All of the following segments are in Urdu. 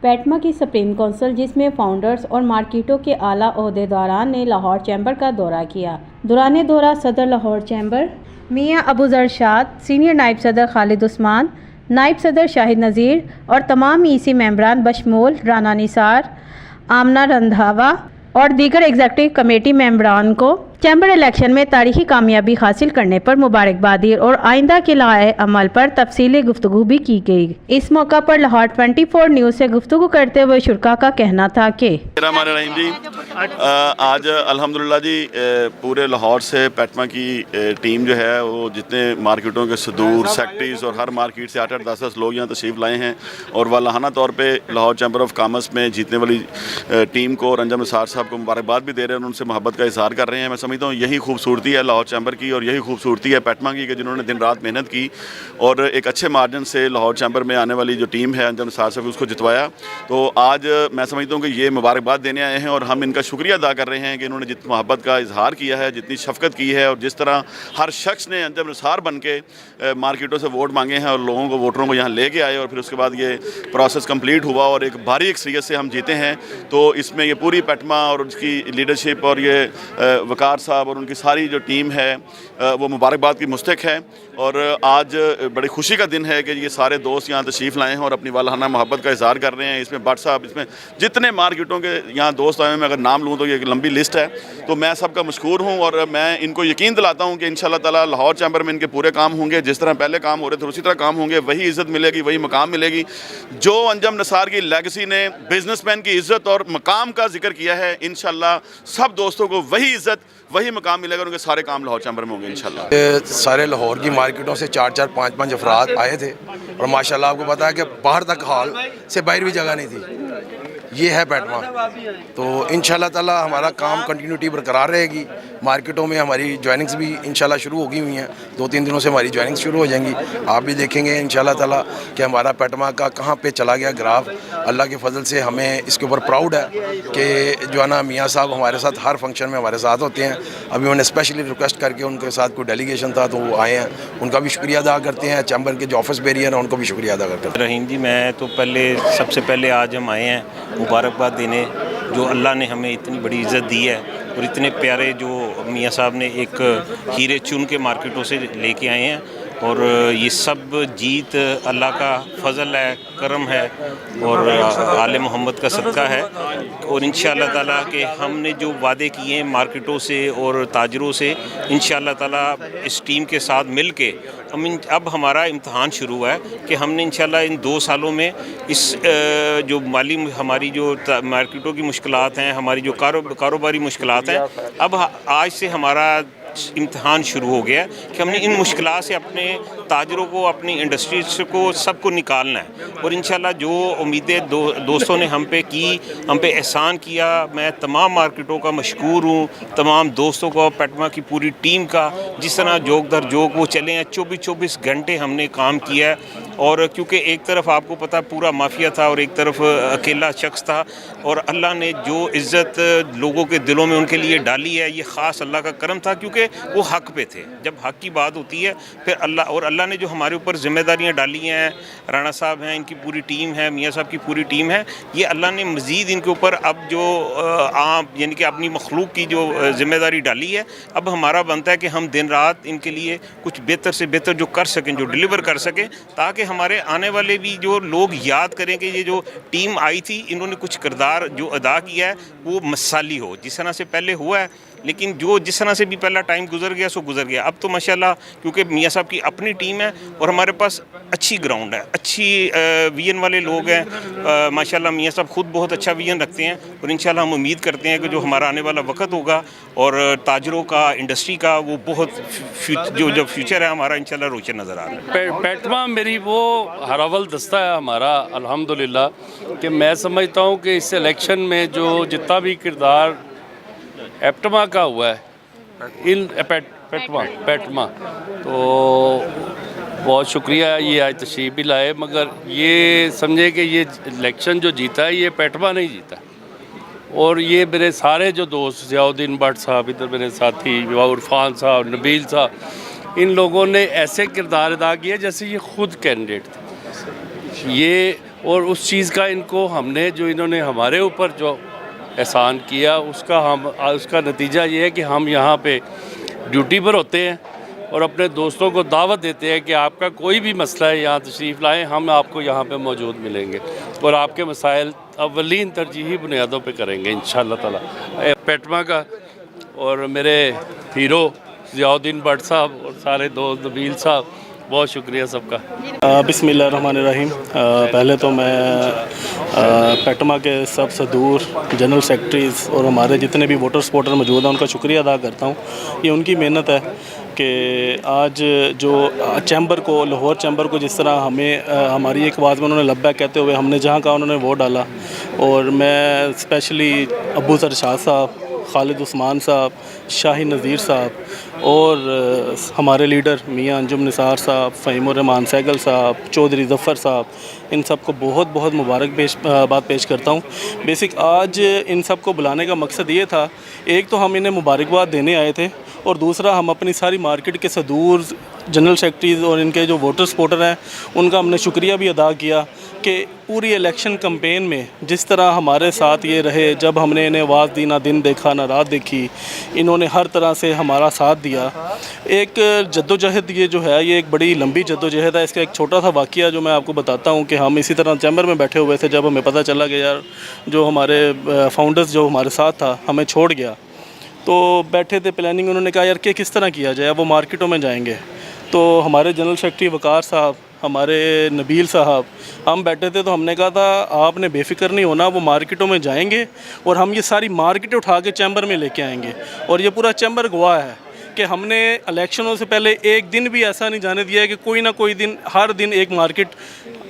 پیٹما کی سپریم کونسل جس میں فاؤنڈرز اور مارکیٹوں کے اعلیٰ عہدیداران نے لاہور چیمبر کا دورہ کیا۔ دوران دورہ صدر لاہور چیمبر میاں ابو ذر شاد، سینئر نائب صدر خالد عثمان، نائب صدر شاہد نذیر اور تمام ای ممبران بشمول رانا نثار، آمنہ رندھاوا اور دیگر ایگزیکٹو کمیٹی ممبران کو چیمبر الیکشن میں تاریخی کامیابی حاصل کرنے پر مبارکباد دی اور آئندہ کے لائحہ عمل پر تفصیلی گفتگو بھی کی گئی۔ اس موقع پر لاہور 24 نیوز سے گفتگو کرتے ہوئے شرکاء کا کہنا تھا کہ آج الحمدللہ جی پورے لاہور سے پیٹما کی ٹیم جو ہے وہ جتنے مارکیٹوں کے صدور سیکٹریز اور ہر مارکیٹ سے 8-10 لوگ یہاں تشریف لائے ہیں اور والہانہ طور پہ لاہور چیمبر آف کامرس میں جیتنے والی ٹیم کو اور انجم نثار صاحب کو مبارکباد بھی دے رہے ہیں اور ان سے محبت کا اظہار کر رہے ہیں۔ میں سمجھتا ہوں یہی خوبصورتی ہے لاہور چیمبر کی اور یہی خوبصورتی ہے پیٹما کی کہ جنہوں نے دن رات محنت کی اور ایک اچھے مارجن سے لاہور چیمبر میں آنے والی جو ٹیم ہے انجم نثار صاحب اس کو جتوایا۔ تو آج میں سمجھتا ہوں کہ یہ مبارکباد دینے آئے ہیں اور ہم ان کا شکریہ ادا کر رہے ہیں کہ انہوں نے جتنی محبت کا اظہار کیا ہے، جتنی شفقت کی ہے اور جس طرح ہر شخص نے انجم نثار بن کے مارکیٹوں سے ووٹ مانگے ہیں اور لوگوں کو ووٹروں کو یہاں لے کے آئے اور پھر اس کے بعد یہ پروسیس کمپلیٹ ہوا اور ایک بھاری اکثریت سے ہم جیتے ہیں۔ تو اس میں یہ پوری پیٹما اور اس کی لیڈرشپ اور یہ وقار صاحب اور ان کی ساری جو ٹیم ہے وہ مبارکباد کی مستحق ہے اور آج بڑی خوشی کا دن ہے کہ یہ سارے دوست یہاں تشریف لائے ہیں اور اپنی والہانہ محبت کا اظہار کر رہے ہیں۔ اس میں بٹ صاحب، اس میں جتنے مارکیٹوں کے یہاں دوست آئے ہیں، میں اگر نام لوں تو یہ ایک لمبی لسٹ ہے، تو میں سب کا مشکور ہوں اور میں ان کو یقین دلاتا ہوں کہ انشاءاللہ تعالی لاہور چیمبر میں ان کے پورے کام ہوں گے، جس طرح پہلے کام ہو رہے تھے اسی طرح کام ہوں گے، وہی عزت ملے گی، وہی مقام ملے گی۔ جو انجم نثار کی لیگسی نے بزنس مین کی عزت اور مقام کا ذکر کیا ہے، انشاءاللہ سب دوستوں کو وہی عزت وہی مقام ملے گا، ان کے سارے کام لاہور چیمبر میں ہوں گے انشاءاللہ۔ سارے لاہور کی مارکیٹوں سے 4-4 5-5 افراد آئے تھے اور ماشاءاللہ آپ کو پتا ہے کہ باہر تک ہال سے باہر بھی جگہ نہیں تھی۔ یہ ہے پیٹما، تو انشاءاللہ تعالی ہمارا کام کنٹینیوٹی برقرار رہے گی۔ مارکیٹوں میں ہماری جوائننگز بھی انشاءاللہ شروع ہو گئی ہوئی ہیں، 2-3 دنوں سے ہماری جوائننگز شروع ہو جائیں گی۔ آپ بھی دیکھیں گے انشاءاللہ تعالی کہ ہمارا پیٹما کا کہاں پہ چلا گیا گراف۔ اللہ کے فضل سے ہمیں اس کے اوپر پراؤڈ ہے کہ جو ہے نا میاں صاحب ہمارے ساتھ ہر فنکشن میں ہمارے ساتھ ہوتے ہیں۔ ابھی انہوں نے اسپیشلی ریکویسٹ کر کے ان کے ساتھ کوئی ڈیلیگیشن تھا تو وہ آئے ہیں، ان کا بھی شکریہ ادا کرتے ہیں۔ چیمبر کے جو آفس بیریئر ہیں ان کو بھی شکریہ ادا کرتے ہیں۔ رحیم جی، میں تو سب سے پہلے آج ہم آئے ہیں مبارکباد دینے، جو اللہ نے ہمیں اتنی بڑی عزت دی ہے اور اتنے پیارے جو میاں صاحب نے ایک ہیرے چن کے مارکیٹوں سے لے کے آئے ہیں اور یہ سب جیت اللہ کا فضل ہے، کرم ہے اور آل محمد کا صدقہ ہے اور انشاءاللہ تعالیٰ کہ ہم نے جو وعدے کیے ہیں مارکیٹوں سے اور تاجروں سے، انشاءاللہ تعالیٰ اس ٹیم کے ساتھ مل کے اب ہمارا امتحان شروع ہے کہ ہم نے انشاءاللہ ان 2 سالوں میں اس جو مالی ہماری جو مارکیٹوں کی مشکلات ہیں، ہماری جو کاروباری مشکلات ہیں، اب آج سے ہمارا امتحان شروع ہو گیا کہ ہم نے ان مشکلات سے اپنے تاجروں کو، اپنی انڈسٹریز کو، سب کو نکالنا ہے اور انشاءاللہ جو امیدیں دوستوں نے ہم پہ کی، ہم پہ احسان کیا، میں تمام مارکیٹوں کا مشکور ہوں، تمام دوستوں کو، پیٹما کی پوری ٹیم کا، جس طرح جوک در جوک وہ چلے ہیں۔ 24 گھنٹے ہم نے کام کیا ہے اور کیونکہ ایک طرف آپ کو پتہ پورا مافیا تھا اور ایک طرف اکیلا شخص تھا اور اللہ نے جو عزت لوگوں کے دلوں میں ان کے لیے ڈالی ہے، یہ خاص اللہ کا کرم تھا کیونکہ وہ حق پہ تھے۔ جب حق کی بات ہوتی ہے پھر اللہ نے جو ہمارے اوپر ذمہ داریاں ڈالی ہیں، رانا صاحب ہیں، ان کی پوری ٹیم ہے، میاں صاحب کی پوری ٹیم ہے، یہ اللہ نے مزید ان کے اوپر اب جو عام یعنی کہ اپنی مخلوق کی جو ذمہ داری ڈالی ہے، اب ہمارا بنتا ہے کہ ہم دن رات ان کے لیے کچھ بہتر سے بہتر جو کر سکیں، جو ڈیلیور کر سکیں، تاکہ ہمارے آنے والے بھی جو لوگ یاد کریں کہ یہ جو ٹیم آئی تھی انہوں نے کچھ کردار جو ادا کیا ہے وہ مثالی ہو، جس طرح سے پہلے ہوا ہے لیکن جس طرح سے بھی پہلا ٹائم گزر گیا سو گزر گیا۔ اب تو ماشاءاللہ کیونکہ میاں صاحب کی اپنی ٹیم ہے اور ہمارے پاس اچھی گراؤنڈ ہے، اچھی ویژن والے لوگ ہیں، ماشاءاللہ میاں صاحب خود بہت اچھا ویژن رکھتے ہیں اور انشاءاللہ ہم امید کرتے ہیں کہ جو ہمارا آنے والا وقت ہوگا اور تاجروں کا، انڈسٹری کا، وہ بہت جو فیوچر ہے ہمارا انشاءاللہ روشن نظر آ رہا ہے۔ پیٹما میری وہ ہراول دستہ ہے ہمارا الحمدللہ، کہ میں سمجھتا ہوں کہ اس الیکشن میں جو جتنا بھی کردار پیٹما کا ہوا ہے، پیٹما تو بہت شکریہ یہ آج تشریف بھی لائے، مگر یہ سمجھے کہ یہ الیکشن جو جیتا ہے یہ پیٹما نہیں جیتا اور یہ میرے سارے جو دوست ضیاء الدین بٹ صاحب، ادھر میرے ساتھی عرفان صاحب، نبیل صاحب، ان لوگوں نے ایسے کردار ادا کیا جیسے یہ خود کینڈیڈیٹ تھے یہ اور اس چیز کا ان کو ہم نے جو انہوں نے ہمارے اوپر جو احسان کیا اس کا نتیجہ یہ ہے کہ ہم یہاں پہ ڈیوٹی پر ہوتے ہیں اور اپنے دوستوں کو دعوت دیتے ہیں کہ آپ کا کوئی بھی مسئلہ ہے یہاں تشریف لائیں، ہم آپ کو یہاں پہ موجود ملیں گے اور آپ کے مسائل اولین ترجیحی بنیادوں پہ کریں گے انشاءاللہ تعالی۔ پیٹما کا اور میرے ہیرو ضیاء الدین بٹ صاحب اور سارے دوست نبیل صاحب، بہت شکریہ سب کا۔ بسم اللہ الرحمن الرحیم۔ پہلے تو میں پیٹما کے سب صدور، جنرل سیکرٹریز اور ہمارے جتنے بھی ووٹر سپورٹر موجود ہیں ان کا شکریہ ادا کرتا ہوں۔ یہ ان کی محنت ہے کہ آج جو چیمبر کو، لاہور چیمبر کو جس طرح ہمیں ہماری ایک آواز میں انہوں نے لبیک کہتے ہوئے ہم نے جہاں کہا انہوں نے ووٹ ڈالا، اور میں اسپیشلی ابو ذر شاہ صاحب، خالد عثمان صاحب، شاہی نذیر صاحب اور ہمارے لیڈر میاں انجم نثار صاحب، فہیم الرحمان سہگل صاحب، چودھری ظفر صاحب، ان سب کو بہت بہت مبارکباد پیش کرتا ہوں۔ بیسک آج ان سب کو بلانے کا مقصد یہ تھا، ایک تو ہم انہیں مبارکباد دینے آئے تھے اور دوسرا ہم اپنی ساری مارکیٹ کے صدور، جنرل سیکرٹریز اور ان کے جو ووٹر سپورٹر ہیں ان کا ہم نے شکریہ بھی ادا کیا کہ پوری الیکشن کمپین میں جس طرح ہمارے ساتھ یہ رہے، جب ہم نے انہیں آواز دی، نہ دن دیکھا نہ رات دیکھی، انہوں نے ہر طرح سے ہمارا ساتھ دیا۔ ایک جدوجہد یہ جو ہے یہ ایک بڑی لمبی جدوجہد ہے۔ اس کا ایک چھوٹا سا واقعہ جو میں آپ کو بتاتا ہوں کہ ہم اسی طرح چیمبر میں بیٹھے ہوئے تھے، جب ہمیں پتہ چلا کہ یار جو ہمارے فاؤنڈرز جو ہمارے ساتھ تھا ہمیں چھوڑ گیا، تو بیٹھے تھے پلاننگ، انہوں نے کہا یار کہ کس طرح کیا جائے، وہ مارکیٹوں میں جائیں گے۔ تو ہمارے جنرل سیکرٹری وقار صاحب، ہمارے نبیل صاحب، ہم بیٹھے تھے تو ہم نے کہا تھا آپ نے بے فکر نہیں ہونا، وہ مارکیٹوں میں جائیں گے اور ہم یہ ساری مارکیٹیں اٹھا کے چیمبر میں لے کے آئیں گے۔ اور یہ پورا چیمبر گواہ ہے کہ ہم نے الیکشنوں سے پہلے ایک دن بھی ایسا نہیں جانے دیا ہے کہ کوئی نہ کوئی دن، ہر دن ایک مارکیٹ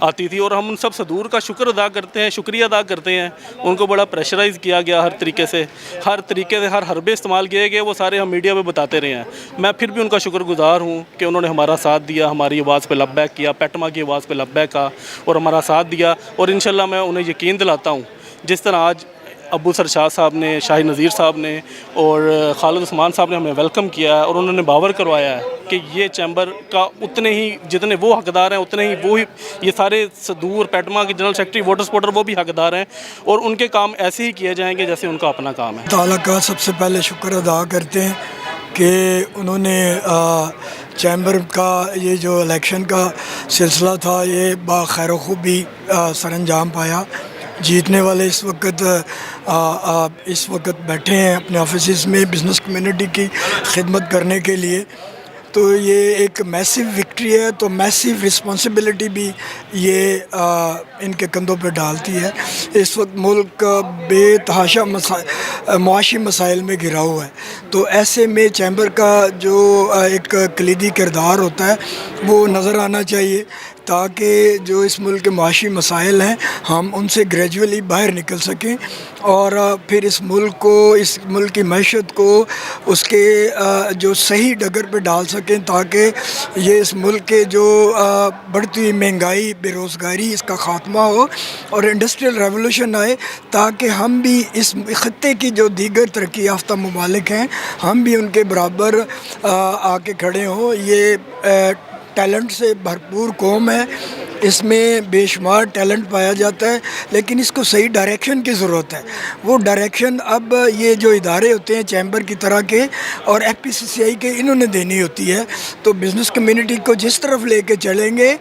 آتی تھی، اور ہم ان سب صدور کا شکریہ ادا کرتے ہیں۔ ان کو بڑا پریشرائز کیا گیا ہر طریقے سے، ہر حربے استعمال کیے گئے، وہ سارے ہم میڈیا پہ بتاتے رہے ہیں۔ میں پھر بھی ان کا شکر گزار ہوں کہ انہوں نے ہمارا ساتھ دیا، ہماری آواز پہ لبیک کیا، پیٹما کی آواز پہ لبیک کہا اور ہمارا ساتھ دیا۔ اور انشاءاللہ میں انہیں یقین دلاتا ہوں جس طرح آج ابو ذر شاہ صاحب نے، شاہی نذیر صاحب نے اور خالد عثمان صاحب نے ہمیں ویلکم کیا ہے اور انہوں نے باور کروایا ہے کہ یہ چیمبر کا اتنے ہی جتنے وہ حقدار ہیں اتنے ہی وہ یہ سارے صدور، پیٹما کے جنرل سیکرٹری، ووٹر سپورٹر وہ بھی حقدار ہیں، اور ان کے کام ایسے ہی کیے جائیں گے جیسے ان کا اپنا کام ہے۔ تعالیٰ کا سب سے پہلے شکر ادا کرتے ہیں کہ انہوں نے چیمبر کا یہ جو الیکشن کا سلسلہ تھا یہ بخیر و خوبی سر انجام پایا۔ جیتنے والے اس وقت بیٹھے ہیں اپنے آفیسز میں بزنس کمیونٹی کی خدمت کرنے کے لیے، تو یہ ایک میسیو وکٹری ہے، تو میسیو رسپانسبلٹی بھی یہ ان کے کندھوں پہ ڈالتی ہے۔ اس وقت ملک بے تحاشا معاشی مسائل میں گھرا ہوا ہے، تو ایسے میں چیمبر کا جو ایک کلیدی کردار ہوتا ہے وہ نظر آنا چاہیے، تاکہ جو اس ملک کے معاشی مسائل ہیں ہم ان سے گریجولی باہر نکل سکیں اور پھر اس ملک کی معیشت کو اس کے جو صحیح ڈگر پہ ڈال سکیں، تاکہ یہ اس ملک کے جو بڑھتی ہوئی مہنگائی، بے روزگاری، اس کا خاتمہ ہو اور انڈسٹریل ریولوشن آئے، تاکہ ہم بھی اس خطے کی جو دیگر ترقی یافتہ ممالک ہیں ہم بھی ان کے برابر آ کے کھڑے ہوں۔ یہ ٹیلنٹ سے بھرپور قوم ہے، اس میں بے شمار ٹیلنٹ پایا جاتا ہے، لیکن اس کو صحیح ڈائریکشن کی ضرورت ہے۔ وہ ڈائریکشن اب یہ جو ادارے ہوتے ہیں چیمبر کی طرح کے اور ایف پی سی سی آئی کے، انہوں نے دینی ہوتی ہے۔ تو بزنس کمیونٹی کو جس طرف لے کے چلیں گے،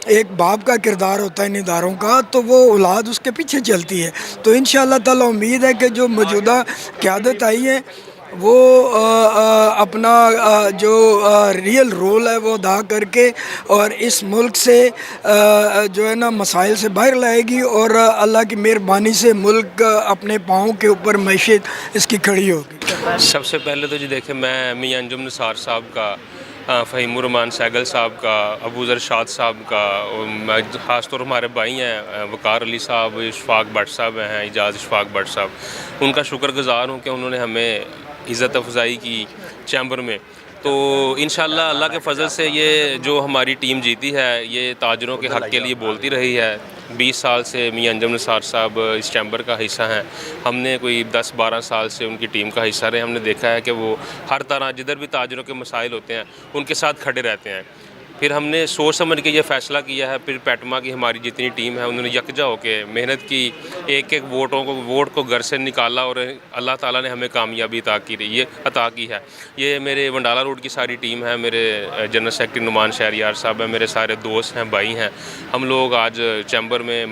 ایک باپ کا کردار ہوتا ہے ان اداروں کا، تو وہ اولاد اس کے پیچھے چلتی ہے۔ تو انشاءاللہ تعالی امید ہے کہ جو موجودہ قیادت آئی ہے وہ اپنا جو ریئل رول ہے وہ ادا کر کے اور اس ملک سے جو ہے نا مسائل سے باہر لائے گی، اور اللہ کی مہربانی سے ملک اپنے پاؤں کے اوپر معیشت اس کی کھڑی ہوگی۔ سب سے پہلے تو جی دیکھیں میں میاں انجم نثار صاحب کا، فہیم الرحمان سہگل صاحب کا، ابو ذر شاہ صاحب کا، اور خاص طور ہمارے بھائی ہیں وقار علی صاحب، اشفاق بٹ صاحب ہیں، اعجاز اشفاق بٹ صاحب، ان کا شکر گزار ہوں کہ انہوں نے ہمیں عزت افزائی کی چیمبر میں۔ تو انشاءاللہ اللہ کے فضل سے یہ جو ہماری ٹیم جیتی ہے یہ تاجروں کے حق کے لیے بولتی رہی ہے۔ 20 سال سے میاں انجم نثار صاحب اس چیمبر کا حصہ ہیں، ہم نے کوئی 10-12 سال سے ان کی ٹیم کا حصہ رہے۔ ہم نے دیکھا ہے کہ وہ ہر طرح جدھر بھی تاجروں کے مسائل ہوتے ہیں ان کے ساتھ کھڑے رہتے ہیں۔ پھر ہم نے سوچ سمجھ کے یہ فیصلہ کیا ہے، پھر پیٹما کی ہماری جتنی ٹیم ہے انہوں نے یکجا ہو کے محنت کی، ایک ایک ووٹ کو گھر سے نکالا اور اللہ تعالیٰ نے ہمیں کامیابی عطا کی ہے۔ یہ میرے ونڈالہ روڈ کی ساری ٹیم ہے، میرے جنرل سیکرٹری نعمان شہریار صاحب ہیں، میرے سارے دوست ہیں، بھائی ہیں۔ ہم لوگ آج چیمبر میں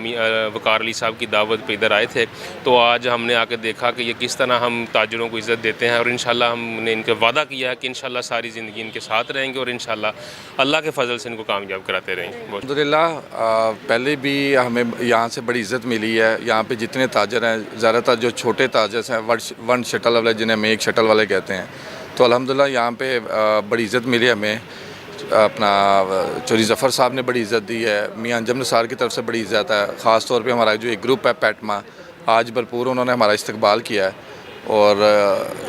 وقار علی صاحب کی دعوت پہ ادھر آئے تھے، تو آج ہم نے آ کے دیکھا کہ یہ کس طرح ہم تاجروں کو عزت دیتے ہیں، اور انشاءاللہ ہم نے ان کے وعدہ کیا ہے کہ انشاءاللہ ساری زندگی ان کے ساتھ رہیں گے اور انشاءاللہ اللہ کے فضل سے ان کو کامیاب کراتے رہیں گے۔ الحمدللہ پہلے بھی ہمیں یہاں سے بڑی عزت ملی ہے۔ یہاں پہ جتنے تاجر ہیں، زیادہ تر جو چھوٹے تاجر ہیں، ون شٹل والے جنہیں ہم ایک شٹل والے کہتے ہیں، تو الحمدللہ یہاں پہ بڑی عزت ملی ہے ہمیں۔ اپنا چوری ظفر صاحب نے بڑی عزت دی ہے، میاں انجم نثار کی طرف سے بڑی عزت ہے، خاص طور پہ ہمارا جو ایک گروپ ہے پیٹما، آج بھرپور انہوں نے ہمارا استقبال کیا ہے۔ اور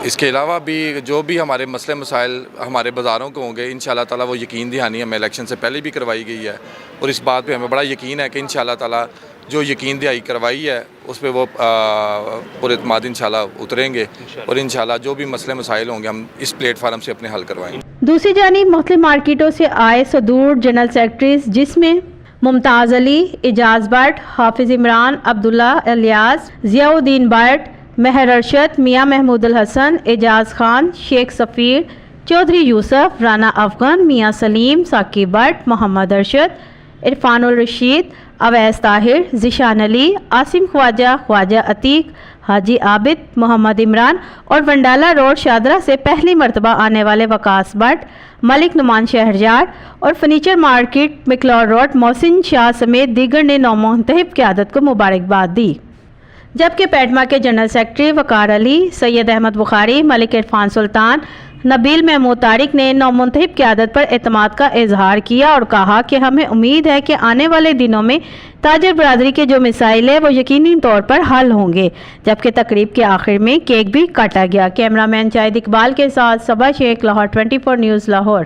اس کے علاوہ بھی جو بھی ہمارے مسئلے مسائل ہمارے بازاروں کو ہوں گے، انشاءاللہ تعالیٰ وہ یقین دہانی ہمیں الیکشن سے پہلے بھی کروائی گئی ہے، اور اس بات پہ ہمیں بڑا یقین ہے کہ انشاءاللہ تعالیٰ جو یقین دہانی کروائی ہے اس پہ وہ پر اعتماد انشاءاللہ اتریں گے، اور انشاءاللہ جو بھی مسئلے مسائل ہوں گے ہم اس پلیٹ فارم سے اپنے حل کروائیں گے۔ دوسری جانب مختلف مارکیٹوں سے آئے صدور جنرل سیکرٹریز، جس میں ممتاز علی، اعجاز بٹ، حافظ عمران، عبداللہ الیاس، ضیاء الدین بٹ، مہر ارشد، میاں محمود الحسن، اعجاز خان، شیخ سفیر، چودھری یوسف، رانا افغان، میاں سلیم، ثاقب بٹ، محمد ارشد، عرفان الرشید، اویس طاہر، ذیشان علی، عاصم خواجہ، خواجہ عتیق، حاجی عابد، محمد عمران، اور ونڈالہ روڈ شادرہ سے پہلی مرتبہ آنے والے وقاص بٹ، ملک نعمان شہریار، اور فرنیچر مارکیٹ مکلور روڈ محسن شاہ سمیت دیگر نے نومنتخب قیادت کو مبارکباد دی۔ جبکہ پیٹما کے جنرل سیکرٹری وقار علی، سید احمد بخاری، ملک عرفان سلطان، نبیل محمود طارق نے نومنتخب قیادت پر اعتماد کا اظہار کیا اور کہا کہ ہمیں امید ہے کہ آنے والے دنوں میں تاجر برادری کے جو مسائل ہیں وہ یقینی طور پر حل ہوں گے۔ جبکہ تقریب کے آخر میں کیک بھی کاٹا گیا۔ کیمرہ مین شاہد اقبال کے ساتھ صبا شیخ، لاہور 24 نیوز لاہور۔